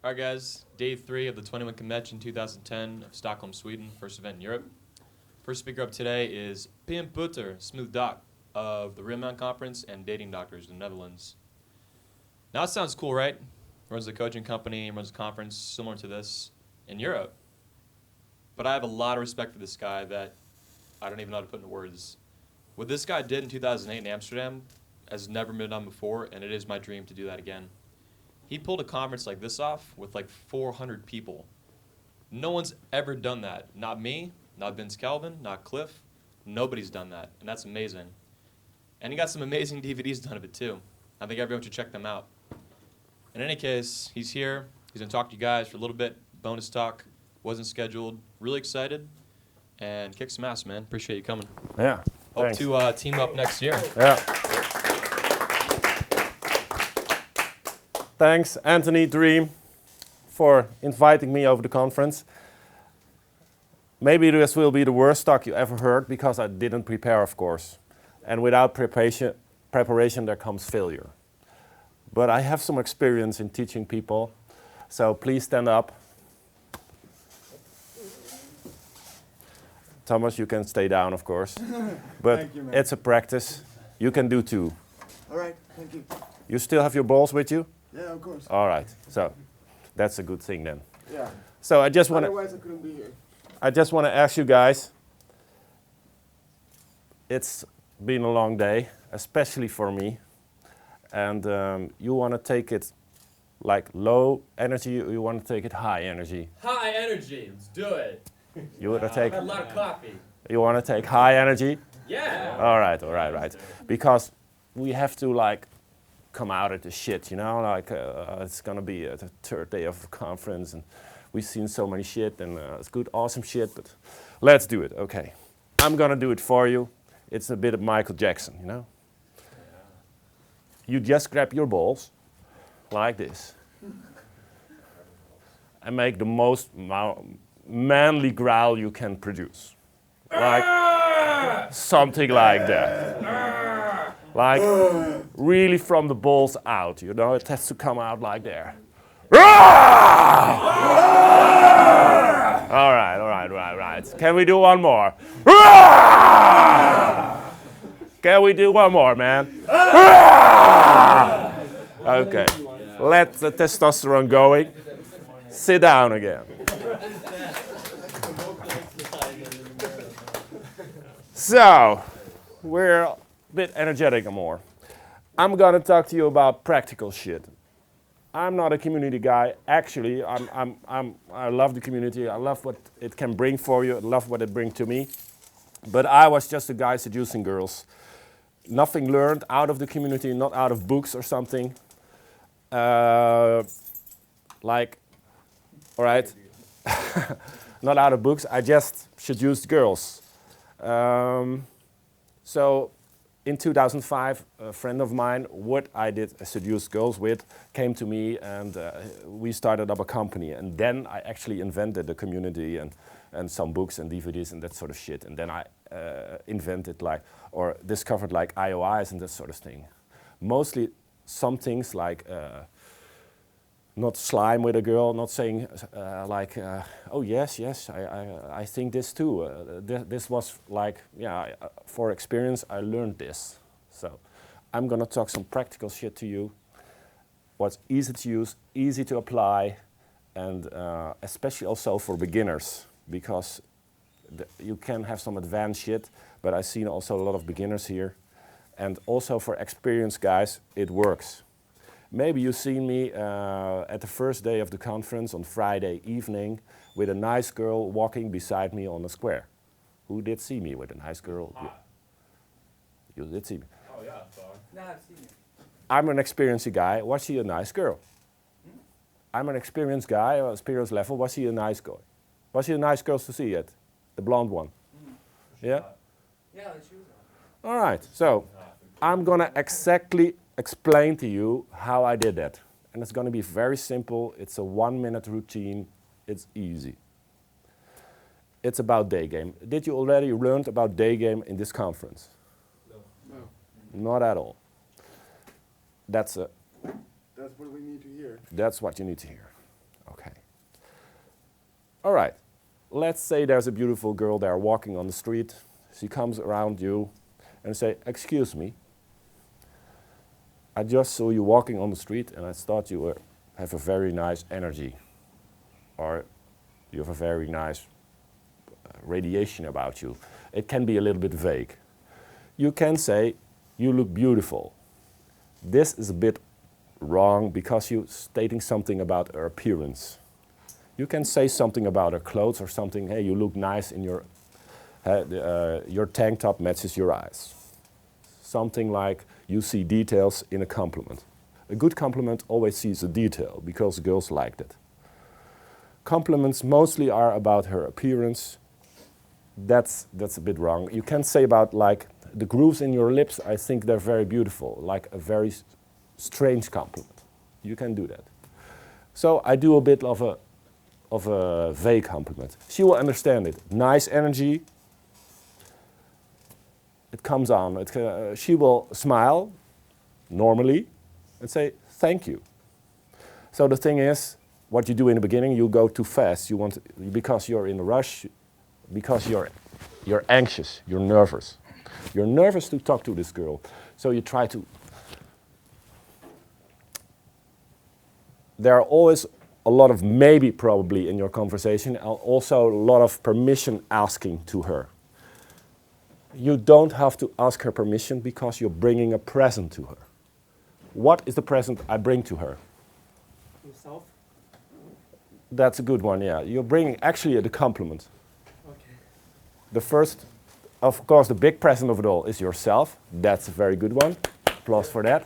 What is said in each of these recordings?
Alright guys, day 3 of the 21 Convention 2010 of Stockholm, Sweden, first event in Europe. First speaker up today is Pim Putter, Smooth Doc of the Real Man Conference and Dating Doctors in the Netherlands. Now it sounds cool, right? Runs a coaching company, runs a conference similar to this in Europe. But I have a lot of respect for this guy that I don't even know how to put into words. What this guy did in 2008 in Amsterdam has never been done before, and it is my dream to do that again. He pulled a conference like this off with like 400 people. No one's ever done that. Not me, not Vince Calvin, not Cliff. Nobody's done that, and that's amazing. And he got some amazing DVDs done of it too. I think everyone should check them out. In any case, he's here. He's going to talk to you guys for a little bit. Bonus talk. Wasn't scheduled. Really excited. And kick some ass, man. Appreciate you coming. Yeah. Hope Thanks. to team up next year. Yeah. Thanks, Anthony Dream, for inviting me over the conference. Maybe this will be the worst talk you ever heard because I didn't prepare, of course. And without preparation there comes failure. But I have some experience in teaching people, so please stand up. Thomas, you can stay down, of course. But Thank you, man. it's a practice. You can do too. All right, thank you. You still have your balls with you? Yeah, of course. All right. So that's a good thing then. Yeah. So I just want to Otherwise, I couldn't be here. ask you guys. It's been a long day, especially for me. And you want to take it like low energy, or you want to take it high energy? High energy. Let's do it. You want to take. Had a lot of coffee. You want to take high energy? Yeah. All right. Because we have to like come out of the shit, you know, like it's gonna be the third day of the conference and we've seen so many shit and it's good, awesome shit, but let's do it, okay. I'm gonna do it for you. It's a bit of Michael Jackson, you know. You just grab your balls like this and make the most manly growl you can produce. Like something like that. Like really from the balls out, you know, it has to come out like there. All right. Can we do one more? Can we do one more, man? Okay, let the testosterone going. Sit down again. So, we're a bit energetic more. I'm gonna talk to you about practical shit. I'm not a community guy. Actually, I love the community. I love what it can bring for you. I love what it brings to me. But I was just a guy seducing girls. Nothing learned out of the community, not out of books or something. Like, all right, not out of books. I just seduced girls. So in 2005, a friend of mine, what I did seduce girls with, came to me and we started up a company. And then I actually invented the community and some books and DVDs and that sort of shit. And then I invented or discovered like IOIs and that sort of thing. Mostly some things like not slime with a girl, not saying oh yes, I think this too. This was like, yeah, for experience I learned this. So I'm gonna talk some practical shit to you. What's easy to use, easy to apply, and especially also for beginners, because you can have some advanced shit, but I've seen also a lot of beginners here. And also for experienced guys, it works. Maybe you've seen me at the first day of the conference on Friday evening with a nice girl walking beside me on the square. Who did see me with a nice girl? You did see me. Oh yeah, sorry. No, I've seen it. I'm an experienced guy. Was she a nice girl? I'm an experienced guy, experience level. Was she a nice girl? Was she a nice girl to see yet? The blonde one. Yeah? Yeah, she was. All right. So I'm going to exactly explain to you how I did that. And it's going to be very simple. It's a 1-minute routine. It's easy. It's about Daygame. Did you already learn about Daygame in this conference? No. Not at all. That's That's what we need to hear. That's what you need to hear. Okay. All right. Let's say there's a beautiful girl there walking on the street. She comes around you and say, "Excuse me, I just saw you walking on the street and I thought you have a very nice energy, or you have a very nice radiation about you." It can be a little bit vague. You can say, "You look beautiful." This is a bit wrong because you're stating something about her appearance. You can say something about her clothes or something. "Hey, you look nice in your tank top matches your eyes." Something like you see details in a compliment. A good compliment always sees a detail because girls like that. Compliments mostly are about her appearance. That's a bit wrong. You can say about like the grooves in your lips, I think they're very beautiful, like a very strange compliment. You can do that. So I do a bit of a vague compliment. She will understand it. Nice energy. It comes on. She will smile normally and say, "Thank you." So the thing is, what you do in the beginning, you go too fast. Because you're in a rush, because you're anxious, you're nervous. You're nervous to talk to this girl. So you try to. There are always a lot of maybe probably in your conversation, and also a lot of permission asking to her. You don't have to ask her permission because you're bringing a present to her. What is the present I bring to her? Yourself? That's a good one, yeah. You're bringing actually the compliment. Okay. The first, of course, the big present of it all is yourself. That's a very good one. Applause for that.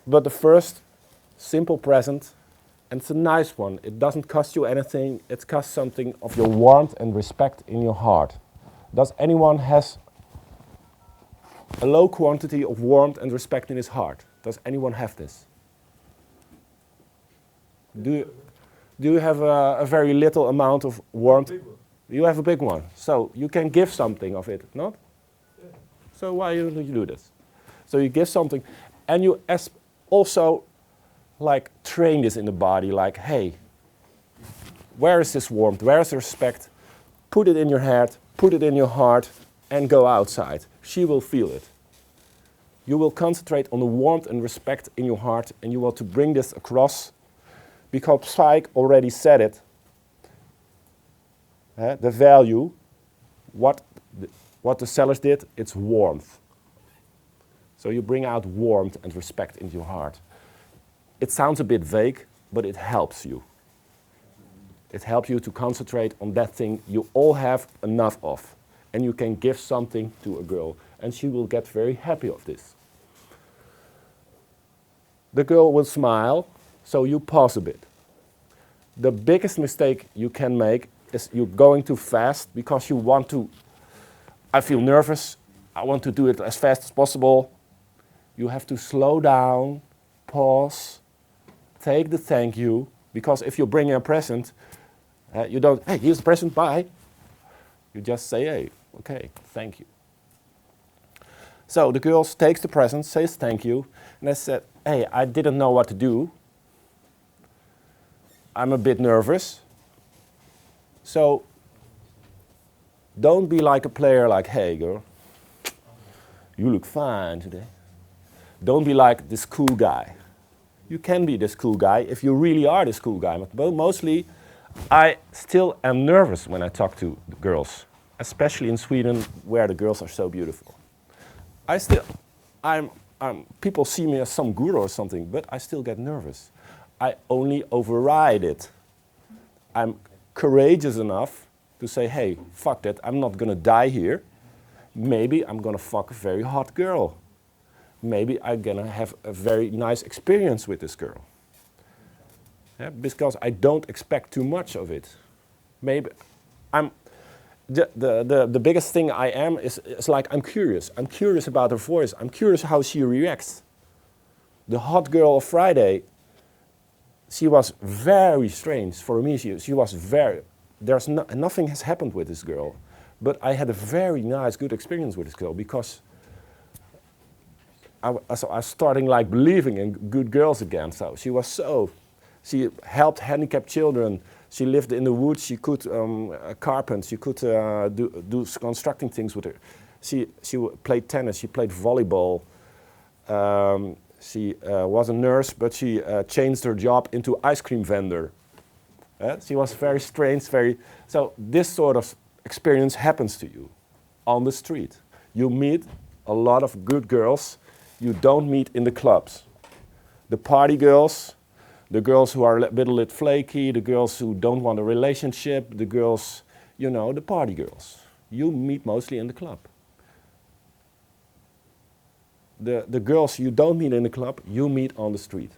But the first simple present, and it's a nice one. It doesn't cost you anything. It costs something of your warmth and respect in your heart. Does anyone has a low quantity of warmth and respect in his heart? Does anyone have this? Do you have a very little amount of warmth? You have a big one. So you can give something of it, not? Yeah. So why do you do this? So you give something, and you also like train this in the body, like, hey, where is this warmth? Where is the respect? Put it in your head, put it in your heart, and go outside. She will feel it. You will concentrate on the warmth and respect in your heart, and you want to bring this across, because Psych already said it. The value, what the sellers did, it's warmth. So you bring out warmth and respect into your heart. It sounds a bit vague, but it helps you. It helps you to concentrate on that thing you all have enough of. And you can give something to a girl, and she will get very happy of this. The girl will smile, so you pause a bit. The biggest mistake you can make is you're going too fast because you want to, I feel nervous, I want to do it as fast as possible. You have to slow down, pause, take the thank you, because if you're bringing a present, you don't, "Hey, here's the present, bye." You just say, "Hey, okay, thank you." So the girl takes the present, says thank you, and I said, "Hey, I didn't know what to do. I'm a bit nervous. So don't be like a player like, 'Hey, girl, you look fine today.' Don't be like this cool guy. You can be this cool guy if you really are this cool guy. But mostly, I still am nervous when I talk to the girls, especially in Sweden, where the girls are so beautiful. People see me as some guru or something, but I still get nervous. I only override it. I'm courageous enough to say, "Hey, fuck that, I'm not gonna die here. Maybe I'm gonna fuck a very hot girl. Maybe I'm gonna have a very nice experience with this girl." Yeah, because I don't expect too much of it. Maybe the biggest thing I am is like I'm curious. I'm curious about her voice. I'm curious how she reacts. The hot girl of Friday, she was very strange for me. She was very. Nothing has happened with this girl, but I had a very nice, good experience with this girl because so I was starting like believing in good girls again. So she helped handicapped children. She lived in the woods. She could carpent. She could do constructing things with her. She played tennis. She played volleyball. She was a nurse, but she changed her job into ice cream vendor. She was very strange, so this sort of experience happens to you on the street. You meet a lot of good girls you don't meet in the clubs. The party girls, the girls who are a bit flaky, the girls who don't want a relationship, the girls, you know, the party girls. You meet mostly in the club. The girls you don't meet in the club, you meet on the street.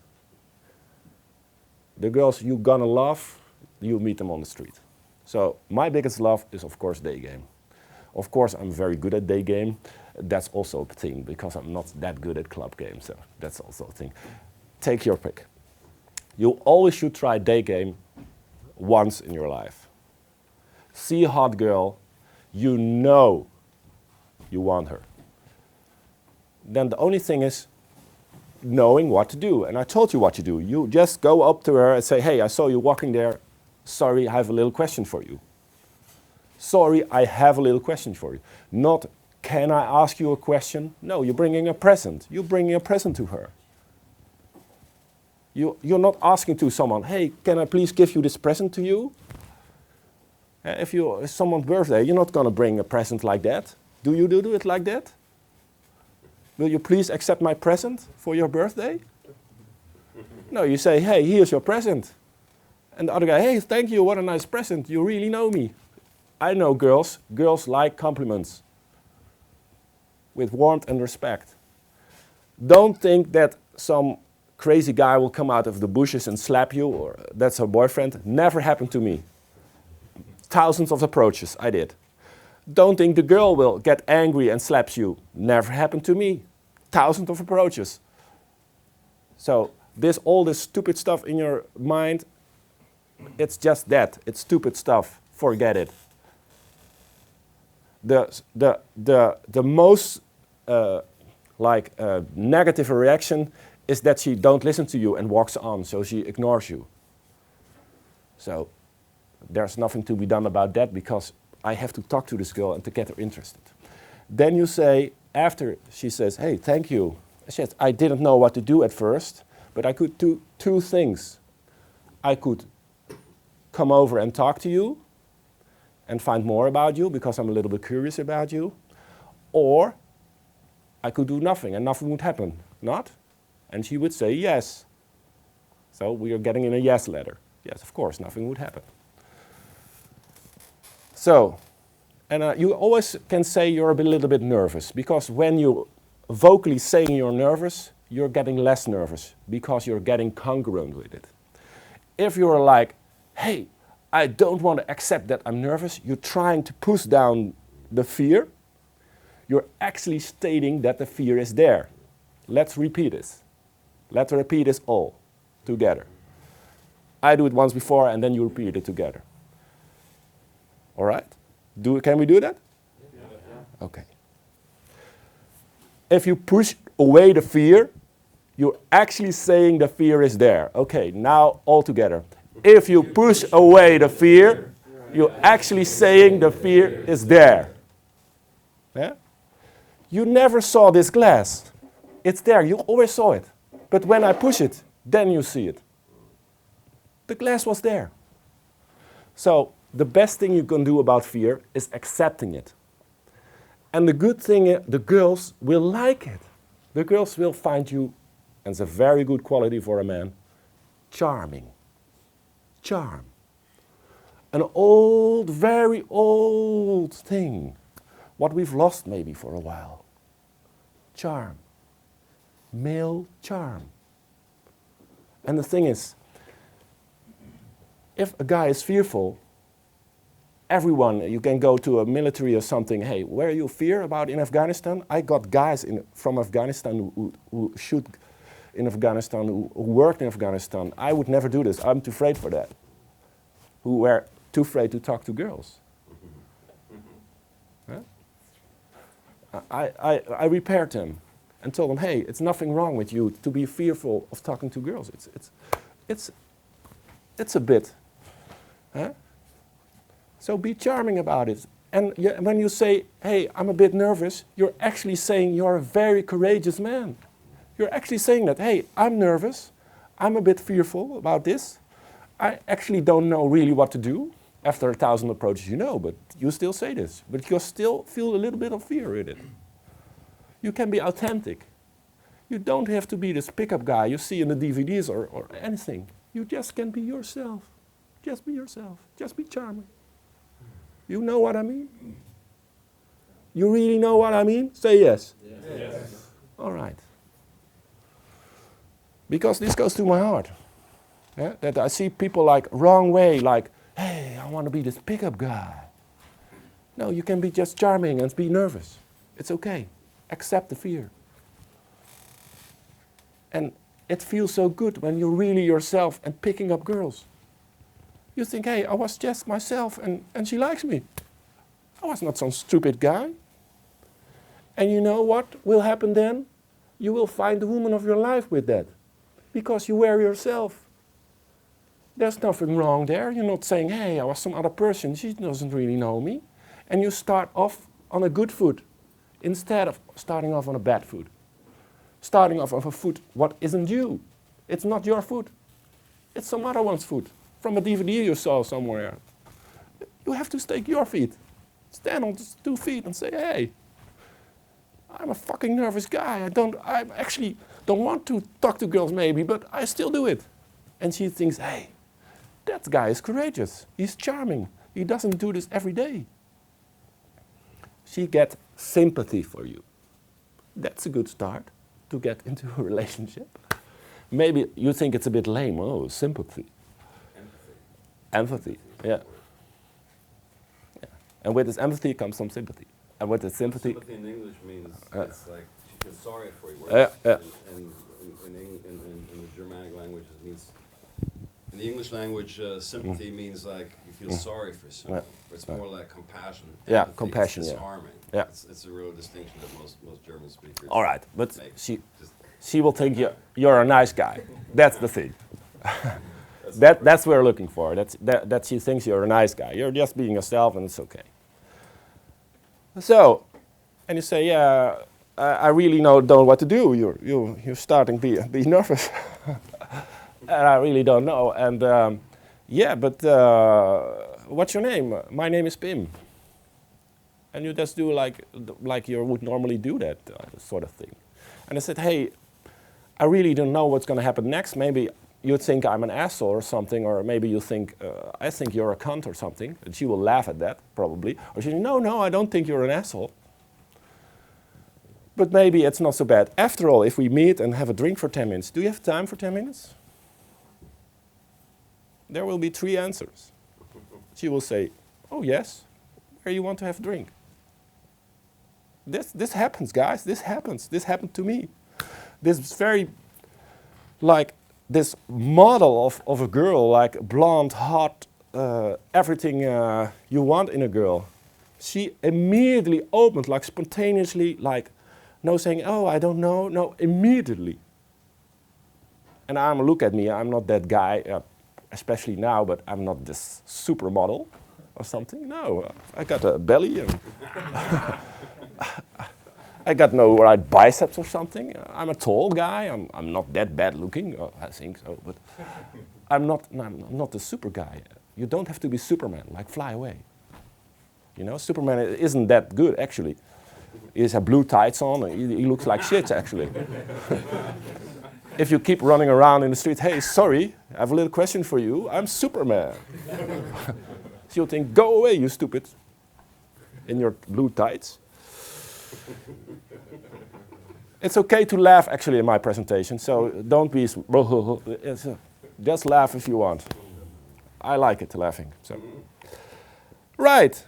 The girls you're gonna love, you meet them on the street. So my biggest love is, of course, Daygame. Of course, I'm very good at Daygame. That's also a thing, because I'm not that good at club games, so that's also a thing. Take your pick. You always should try Daygame once in your life. See a hot girl, you know you want her. Then the only thing is knowing what to do. And I told you what to do. You just go up to her and say, hey, I saw you walking there. Sorry, I have a little question for you. Sorry, I have a little question for you. Not, can I ask you a question? No, you're bringing a present. You're bringing a present to her. You're not asking to someone, hey, can I please give you this present to you? If it's someone's birthday, you're not going to bring a present like that. Do you do it like that? Will you please accept my present for your birthday? No, you say, hey, here's your present. And the other guy, hey, thank you, what a nice present. You really know me. I know girls. Girls like compliments with warmth and respect. Don't think that some crazy guy will come out of the bushes and slap you, or that's her boyfriend. Never happened to me. Thousands of approaches, I did. Don't think the girl will get angry and slaps you. Never happened to me. Thousands of approaches. So all this stupid stuff in your mind, it's just that. It's stupid stuff. Forget it. The most negative reaction is that she don't listen to you and walks on, so she ignores you. So there's nothing to be done about that, because I have to talk to this girl and to get her interested. Then you say, after she says, hey, thank you. She says, I didn't know what to do at first, but I could do two things. I could come over and talk to you and find more about you, because I'm a little bit curious about you. Or I could do nothing and nothing would happen, not? And she would say yes. So we are getting in a yes letter. Yes, of course, nothing would happen. So, and you always can say you're a little bit nervous, because when you vocally saying you're nervous, you're getting less nervous, because you're getting congruent with it. If you're like, hey, I don't want to accept that I'm nervous, you're trying to push down the fear, you're actually stating that the fear is there. Let's repeat this. Let's repeat this all together. I do it once before, and then you repeat it together. All right? Can we do that? Yeah. Okay. If you push away the fear, you're actually saying the fear is there. Okay, now all together. If you push away the fear, you're actually saying the fear is there. Yeah? You never saw this glass. It's there, you always saw it. But when I push it, then you see it. The glass was there. So the best thing you can do about fear is accepting it. And the good thing is, the girls will like it. The girls will find you, and it's a very good quality for a man, charming. Charm. An old, very old thing. What we've lost maybe for a while. Charm. Male charm. And the thing is, if a guy is fearful, everyone, you can go to a military or something, hey, where you fear about in Afghanistan? I got guys from Afghanistan who shoot in Afghanistan, who worked in Afghanistan. I would never do this. I'm too afraid for that. Who were too afraid to talk to girls. Huh? I repaired them. and told them, hey, it's nothing wrong with you to be fearful of talking to girls. It's a bit. Huh? So be charming about it. And when you say, hey, I'm a bit nervous, you're actually saying you're a very courageous man. You're actually saying that, hey, I'm nervous, I'm a bit fearful about this. I actually don't know really what to do. After 1,000 approaches, you know, but you still say this. But you still feel a little bit of fear in it. You can be authentic. You don't have to be this pickup guy you see in the DVDs or anything. You just can be yourself. Just be yourself. Just be charming. You know what I mean? You really know what I mean? Say yes. Yes. All right. Because this goes to my heart. Yeah? That I see people like wrong way, like, hey, I want to be this pickup guy. No, you can be just charming and be nervous. It's okay. Accept the fear. And it feels so good when you're really yourself and picking up girls. You think, hey, I was just myself and she likes me. I was not some stupid guy. And you know what will happen then? You will find the woman of your life with that. Because you were yourself. There's nothing wrong there. You're not saying, hey, I was some other person. She doesn't really know me. And you start off on a good foot instead of starting off on a bad foot. Starting off on a foot what isn't you. It's not your foot. It's some other one's foot. From a DVD you saw somewhere. You have to stake your feet. Stand on 2 feet and say, hey, I'm a fucking nervous guy. I actually don't want to talk to girls maybe, but I still do it. And she thinks, hey, that guy is courageous. He's charming. He doesn't do this every day. She gets sympathy for you. That's a good start to get into a relationship. Maybe you think it's a bit lame. Oh, sympathy. Empathy. Yeah. And with this empathy comes some sympathy. And with the sympathy... Sympathy in English means it's like she feels sorry for you. And in the Germanic language it means... In the English language, sympathy means like you feel sorry for someone. It's more like compassion. Yeah, Empathy, compassion, it's yeah. disarming. Yeah. It's a real distinction that most German speakers All right, but make. she will think you're a nice guy. That's the thing. That's what we're looking for. That she thinks you're a nice guy. You're just being yourself and it's okay. So, and you say, yeah, I really don't know what to do. You're starting to be nervous. And I really don't know. And yeah, but what's your name? My name is Pim. And you just do like you would normally do that sort of thing. And I said, hey, I really don't know what's going to happen next. Maybe you think I'm an asshole or something, or maybe you think, I think you're a cunt or something. And she will laugh at that, probably. Or she says, no, I don't think you're an asshole. But maybe it's not so bad. After all, if we meet and have a drink for 10 minutes, do you have time for 10 minutes? There will be 3 answers. She will say, oh yes, where you want to have a drink? This happens, guys, this happens. This happened to me. This very, like, this model of a girl, like blonde, hot, everything you want in a girl. She immediately opened, like spontaneously, like, no saying, oh, I don't know, no, immediately. And look at me, I'm not that guy, especially now, but I'm not this supermodel or something. No, I got a belly and I got no right biceps or something. I'm a tall guy. I'm not that bad looking. I think so, but I'm not the super guy. You don't have to be Superman. Like fly away. You know, Superman isn't that good actually. He has blue tights on. He looks like shit actually. If you keep running around in the street, hey, sorry, I have a little question for you. I'm Superman. She'll think, go away, you stupid, in your blue tights. It's okay to laugh, actually, in my presentation, so don't be... just laugh if you want. I like it, laughing. So. Right.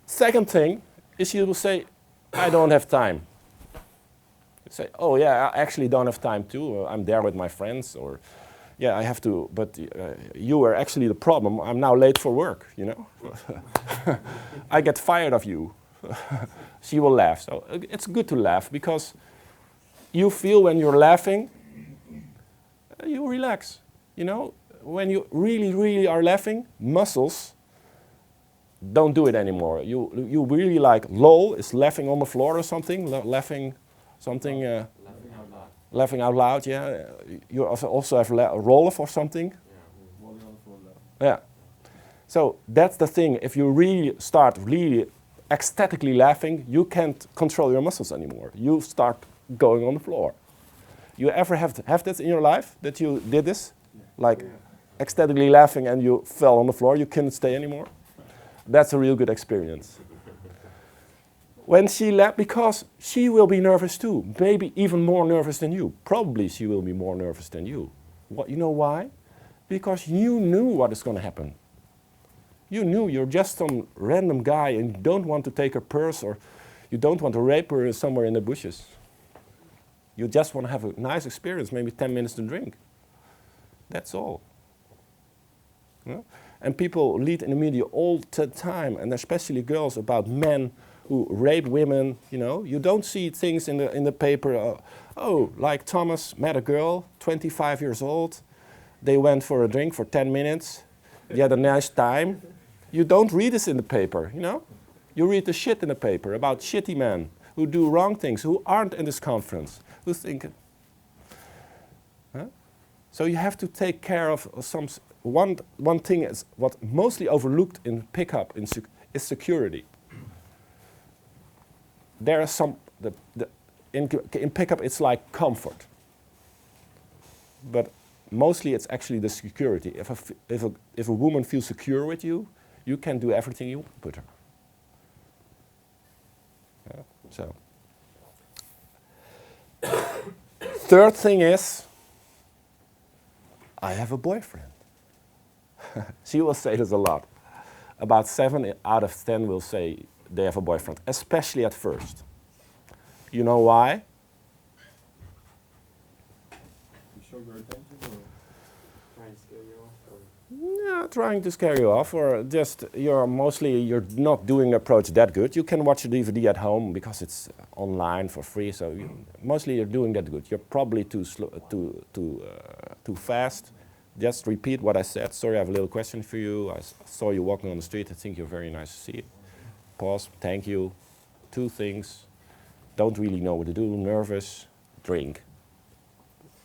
Second thing is you will say, I don't have time. Say, oh yeah, I actually don't have time too. I'm there with my friends, or yeah, I have to. But you were actually the problem. I'm now late for work. You know, I get fired of you. She will laugh. So it's good to laugh because you feel when you're laughing, you relax. You know, when you really, really are laughing, muscles don't do it anymore. You really like lol is laughing on the floor or something, laughing something. Laughing out loud. Laughing out loud, yeah. You also have roll off or something. Yeah. So that's the thing. If you really start really ecstatically laughing, you can't control your muscles anymore. You start going on the floor. You ever have this in your life that you did this? Like ecstatically laughing and you fell on the floor, you couldn't stay anymore? That's a real good experience. When she laughed, because she will be nervous too, maybe even more nervous than you. Probably she will be more nervous than you. You know why? Because you knew what is going to happen. You knew you're just some random guy and you don't want to take her purse or you don't want to rape her somewhere in the bushes. You just want to have a nice experience, maybe 10 minutes to drink. That's all. You know? And people lead in the media all the time, and especially girls, about men who rape women. You know, you don't see things in the paper. Like Thomas met a girl, 25 years old. They went for a drink for 10 minutes. They had a nice time. You don't read this in the paper. You know, you read the shit in the paper about shitty men who do wrong things, who aren't in this conference, who think. Huh? So you have to take care of some. One thing is what mostly overlooked in pickup is security. There are some in pickup it's like comfort, but mostly it's actually the security. If a woman feels secure with you, you can do everything you want with her. Yeah, so third thing is, I have a boyfriend. She will say this a lot. About 7 out of 10 will say they have a boyfriend, especially at first. You know why? You show your attention or try and scare you off? Yeah, trying to scare you off, or just you're not doing approach that good. You can watch a DVD at home because it's online for free. So mostly you're doing that good. You're probably too slow, too fast. Just repeat what I said. Sorry, I have a little question for you. I saw you walking on the street. I think you're very nice to see. Pause. Thank you. 2 things. Don't really know what to do. Nervous. Drink.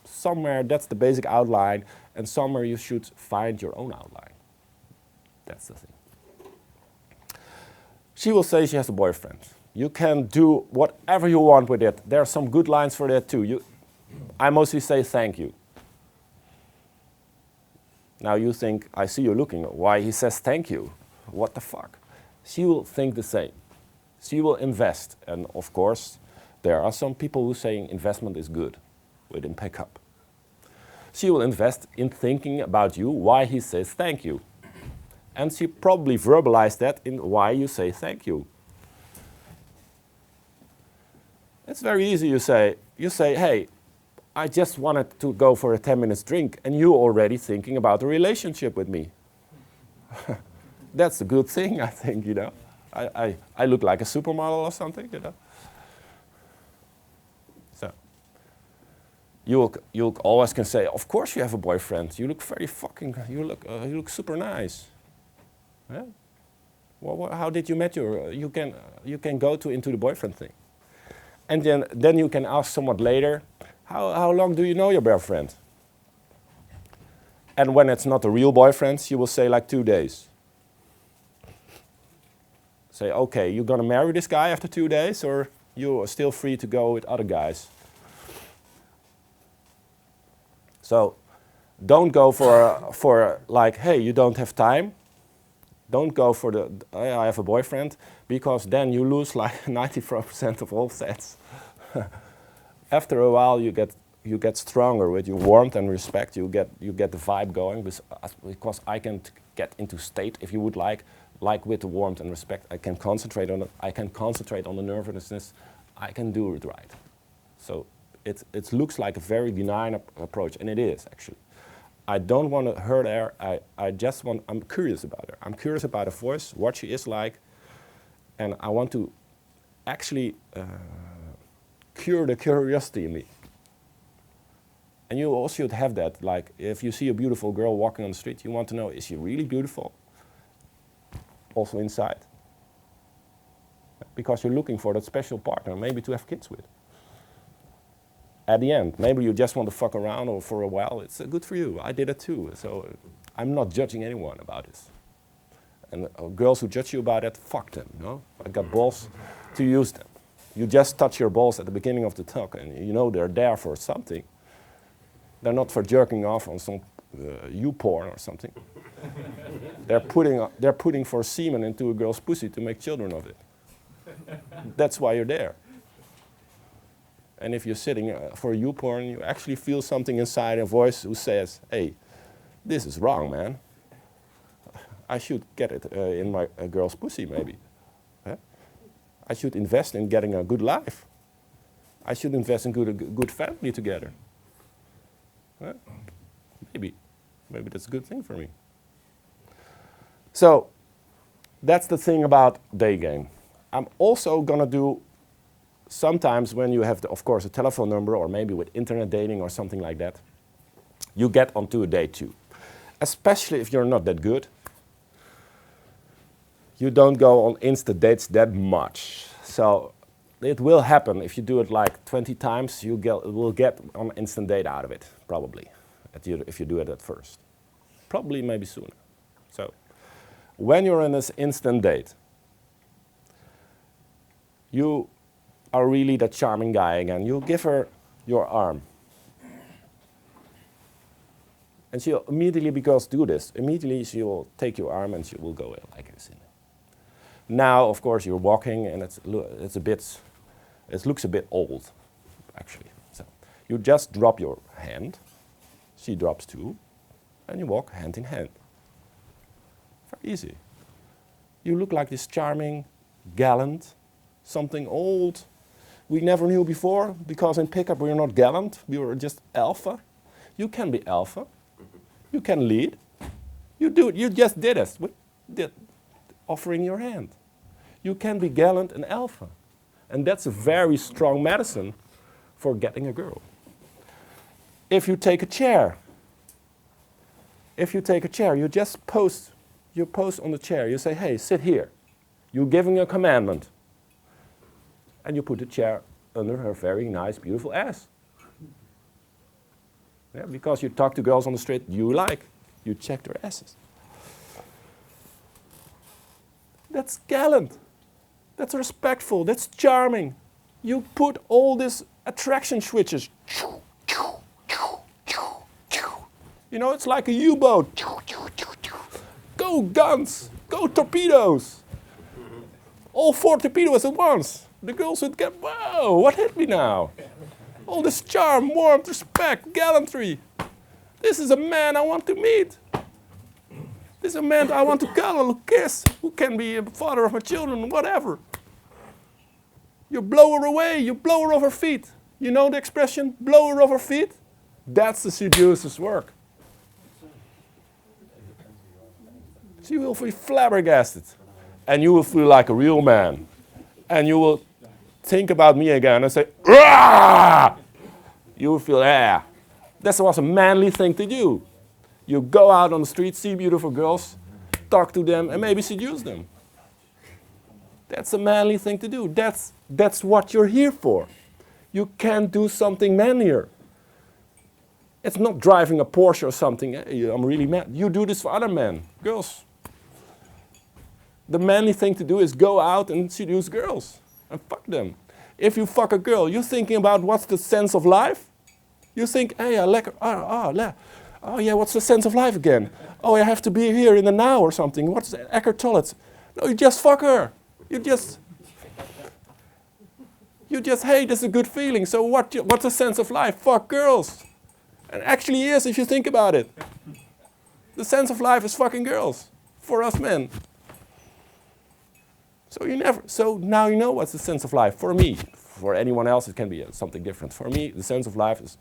Somewhere that's the basic outline, and somewhere you should find your own outline. That's the thing. She will say she has a boyfriend. You can do whatever you want with it. There are some good lines for that too. I mostly say thank you. Now you think, I see you looking, why he says thank you? What the fuck? She will think the same. She will invest. And of course, there are some people who saying investment is good within pickup. She will invest in thinking about you, why he says thank you. And she probably verbalized that in why you say thank you. It's very easy. You say, hey, I just wanted to go for a 10 minutes drink, and you already thinking about a relationship with me. That's a good thing, I think, you know. I look like a supermodel or something, you know. So, you always can say, of course you have a boyfriend. You look very you look super nice. Yeah? Well, how did you met you can go into the boyfriend thing. And then you can ask somewhat later, how long do you know your boyfriend? And when it's not a real boyfriend, you will say like 2 days. Say, okay, you're gonna marry this guy after 2 days, or you are still free to go with other guys? So don't go for like, hey, you don't have time. Don't go for I have a boyfriend, because then you lose like 94% of all sets. After a while, you get stronger with your warmth and respect. You get the vibe going, because I can get into state, if you would like with the warmth and respect. I can concentrate on it. I can concentrate on the nervousness. I can do it right. So it looks like a very benign approach, and it is actually. I don't want to hurt her. I'm curious about her. I'm curious about her voice, what she is like, and I want to actually cure the curiosity in me. And you also should have that, like if you see a beautiful girl walking on the street, you want to know, is she really beautiful? Also inside. Because you're looking for that special partner, maybe to have kids with. At the end, maybe you just want to fuck around or for a while, it's good for you. I did it too, so I'm not judging anyone about this. And girls who judge you about it, fuck them, you know? I got balls to use them. You just touch your balls at the beginning of the talk and you know they're there for something. They're not for jerking off on some U-porn or something. They're putting for semen into a girl's pussy to make children of it. That's why you're there. And if you're sitting for U-porn, you actually feel something inside, a voice who says, hey, this is wrong, man. I should get it in my girl's pussy, maybe. Huh? I should invest in getting a good life. I should invest in a good family together. Huh? Maybe that's a good thing for me. So that's the thing about Daygame. I'm also gonna do sometimes when you have, of course, a telephone number or maybe with internet dating or something like that, you get onto a date too. Especially if you're not that good. You don't go on Insta dates that much. So it will happen if you do it like 20 times, you will get an instant date out of it, probably, if you do it at first. Probably maybe sooner. So when you're in this instant date, you are really that charming guy again. You give her your arm. And she'll immediately, because do this, immediately she will take your arm and she will go like this. Now, of course, you're walking and it looks a bit old, actually. So you just drop your hand, she drops too, and you walk hand in hand. Very easy. You look like this charming, gallant, something old we never knew before, because in pickup we're not gallant, we were just alpha. You can be alpha. You can lead. You just did it. Offering your hand. You can be gallant and alpha. And that's a very strong medicine for getting a girl. If you take a chair, you just pose on the chair. You say, hey, sit here. You're giving a commandment. And you put the chair under her very nice, beautiful ass. Yeah, because you talk to girls on the street you like. You check their asses. That's gallant. That's respectful. That's charming. You put all these attraction switches. You know, it's like a U-boat. Go guns. Go torpedoes. All 4 torpedoes at once. The girls would get, whoa, what hit me now? All this charm, warmth, respect, gallantry. This is a man I want to meet. This is a man I want to cuddle, kiss, who can be a father of my children, whatever. You blow her away, you blow her off her feet. You know the expression, blow her off her feet? That's the seducer's work. She will be flabbergasted. And you will feel like a real man. And you will think about me again and say, Rah! You will feel, yeah. That was a manly thing to do. You go out on the street, see beautiful girls, talk to them, and maybe seduce them. That's a manly thing to do. That's what you're here for. You can't do something manlier. It's not driving a Porsche or something. Hey, I'm really mad. You do this for other men, girls. The manly thing to do is go out and seduce girls and fuck them. If you fuck a girl, you're thinking about what's the sense of life? You think, hey, I like her. Oh yeah, what's the sense of life again? Oh, I have to be here in the now or something. What's Eckhart Tolle? No, you just fuck her. You just, hey, this is a good feeling. So what's the sense of life? Fuck girls. And actually is, if you think about it. The sense of life is fucking girls for us men. So now you know what's the sense of life. For me, for anyone else, it can be something different. For me, the sense of life is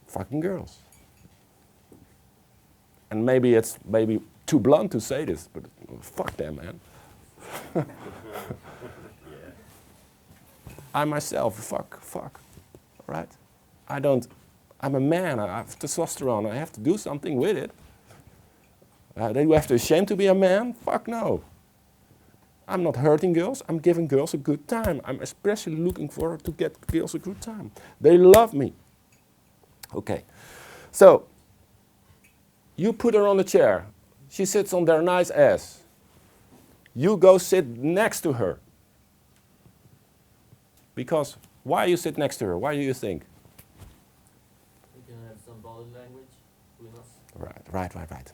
fucking girls. And maybe it's too blunt to say this, but fuck them, man. I myself, fuck, all right? I'm a man, I have testosterone, I have to do something with it. Do you have to shame to be a man? Fuck no. I'm not hurting girls, I'm giving girls a good time. I'm especially looking forward to get girls a good time. They love me. Okay, so you put her on a chair. She sits on their nice ass. You go sit next to her. Because why you sit next to her? Why do you think? We can have some body language between us. Right.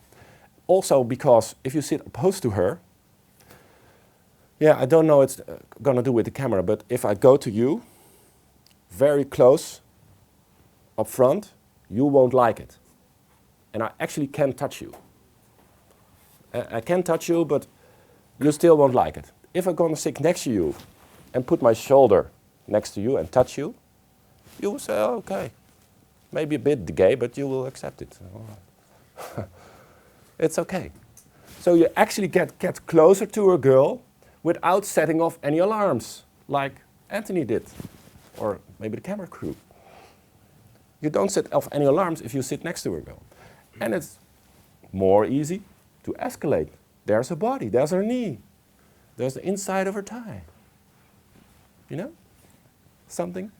Also because if you sit opposed to her, yeah, I don't know it's gonna do with the camera, but if I go to you, very close, up front, you won't like it. And I actually can touch you. I can touch you, but you still won't like it. If I'm gonna sit next to you and put my shoulder next to you and touch you, you will say, oh, okay, maybe a bit gay, but you will accept it. It's okay. So you actually get closer to a girl without setting off any alarms, like Anthony did, or maybe the camera crew. You don't set off any alarms if you sit next to a girl. And it's more easy to escalate. There's her body, there's her knee, there's the inside of her thigh. You know? Something?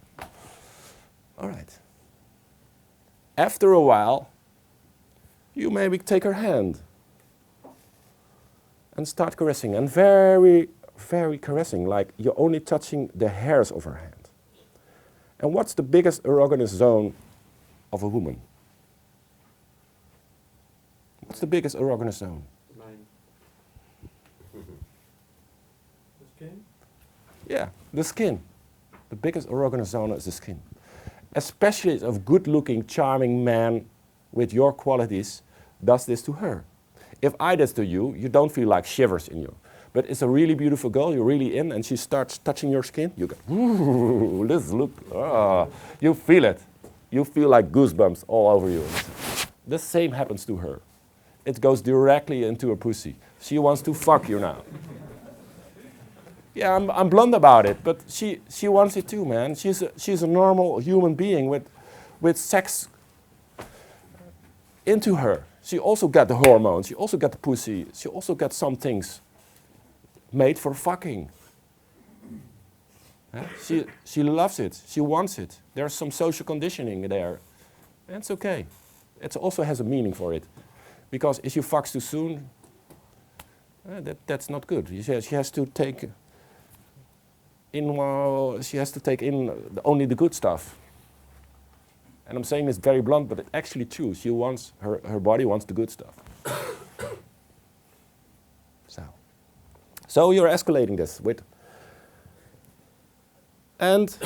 All right. After a while, you maybe take her hand and start caressing, and very, very caressing, like you're only touching the hairs of her hand. And what's the biggest erogenous zone of a woman? What's the biggest erogenous zone? Mine. The skin? Yeah, the skin. The biggest erogenous zone is the skin. Especially if a good-looking, charming man with your qualities does this to her. If I did to you, you don't feel like shivers in you. But it's a really beautiful girl, you're really in, and she starts touching your skin, you go, ooh, this look, you feel it. You feel like goosebumps all over you. The same happens to her. It goes directly into her pussy. She wants to fuck you now. Yeah, I'm blunt about it, but she wants it too, man. She's a normal human being with sex into her. She also got the hormones, she also got the pussy, she also got some things made for fucking. Yeah? She loves it, she wants it. There's some social conditioning there. And it's okay. It also has a meaning for it. Because if you fuck too soon, that's not good. She has to take in only the good stuff. And I'm saying this very blunt, but it's actually true. She wants, her body wants the good stuff. So you're escalating this with, and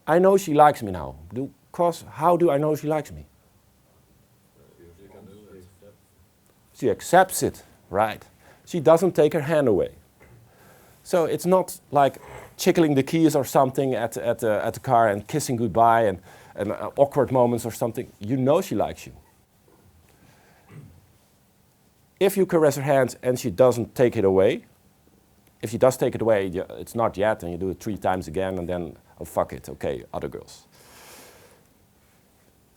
I know she likes me now. Because how do I know she likes me? She accepts it, right? She doesn't take her hand away. So it's not like tickling the keys or something at the car and kissing goodbye and awkward moments or something. You know she likes you. If you caress her hands and she doesn't take it away, if she does take it away, it's not yet, and you do it 3 times again, and then, oh, fuck it, okay, other girls.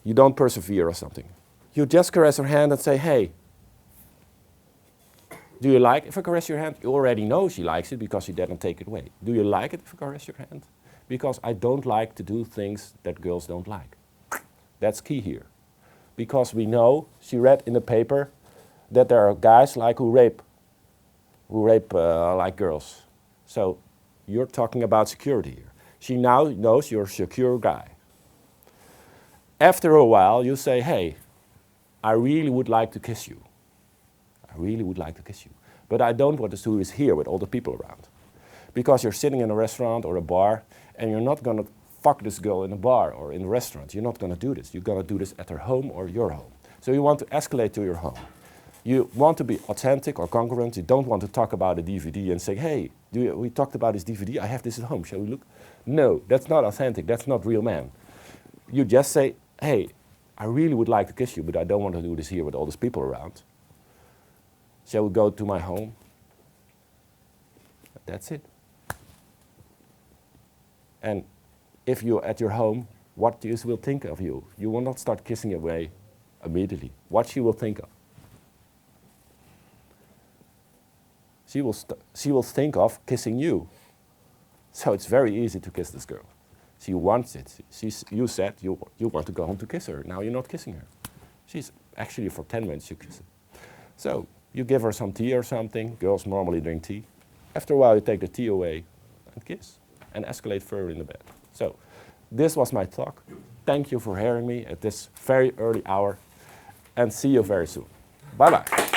You don't persevere or something. You just caress her hand and say, hey, do you like if I caress your hand? You already know she likes it because she didn't take it away. Do you like it if I caress your hand? Because I don't like to do things that girls don't like. That's key here. Because we know, she read in the paper, that there are guys like who rape like girls. So you're talking about security here. She now knows you're a secure guy. After a while, you say, hey, I really would like to kiss you. I really would like to kiss you. But I don't want to do this here with all the people around. Because you're sitting in a restaurant or a bar, and you're not going to fuck this girl in a bar or in a restaurant. You're not going to do this. You're going to do this at her home or your home. So you want to escalate to your home. You want to be authentic or congruent. You don't want to talk about a DVD and say, hey, we talked about this DVD. I have this at home. Shall we look? No, that's not authentic. That's not real man. You just say, hey, I really would like to kiss you, but I don't want to do this here with all these people around. Shall we go to my home? That's it. And if you're at your home, what you will think of you. You will not start kissing away immediately. What she will think of. She will think of kissing you. So it's very easy to kiss this girl. She wants it. You said you want to go home to kiss her. Now you're not kissing her. She's actually for 10 minutes you kiss her. So you give her some tea or something. Girls normally drink tea. After a while you take the tea away and kiss and escalate further in the bed. So this was my talk. Thank you for hearing me at this very early hour and see you very soon. Bye-bye.